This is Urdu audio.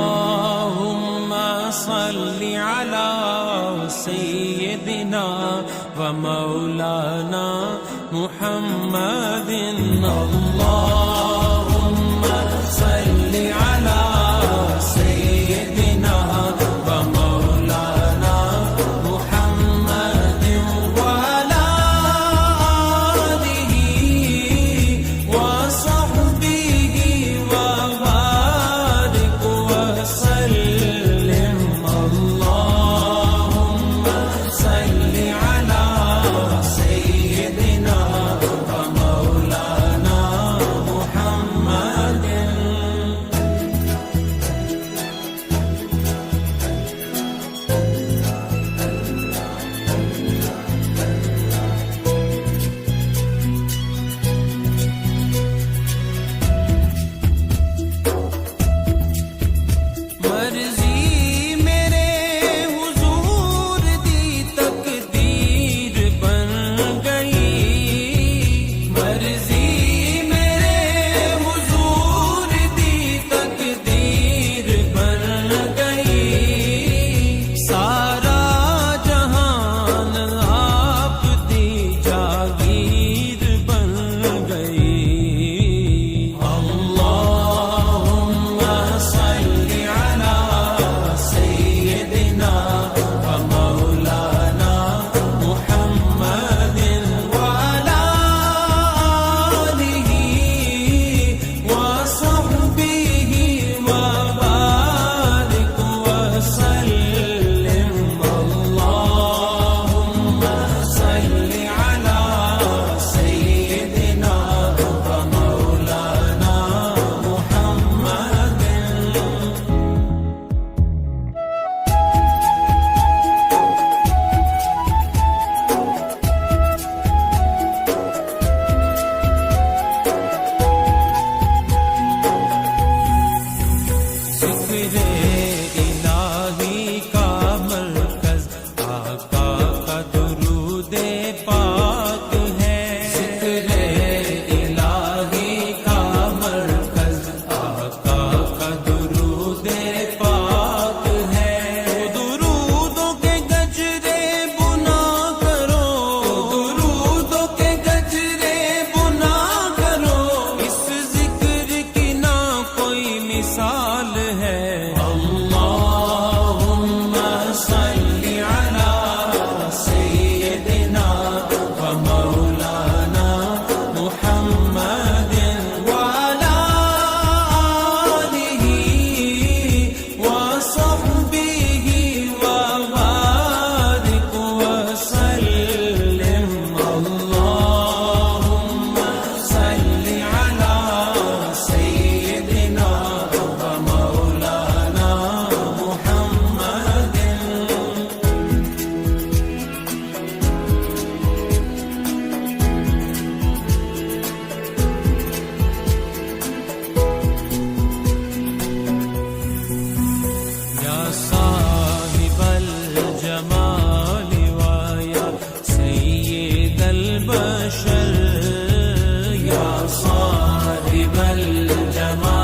اللهم صل على سيدنا ومولانا محمد اللهم صل على سيدنا ومولانا محمد وعلى آله وصحبه وبارك وسلم اللهم صل على سيدنا ومولانا محمد مرضی میرے حضور دی تقدیر بن گئی مرضی میرے حضور دی تقدیر بن گئی سارا جہان آپ دی جاگیر بن گئی اللہم صل على سيدنا ومولانا محمد وعلى آله وصحبه وبارك وسلم اللهم صل على سيدنا ومولانا محمد ذکر الہی کا مرکز آقا کا درود پاک ہے ذکر الہی کا مرکز آقا کا درود پاک ہے درودوں کے گجرے بنا کرو درودوں کے گجرے بنا کرو اس ذکر کی نہ کوئی مثال ہے اللہم صل علی سیدنا ومولانا محمد وعلی آلہ وصحبہ وبارک وسلم اللہم صل علی سیدنا ومولانا محمد یا صاحب الجمال ویا سید البشر یا صاحب الجمال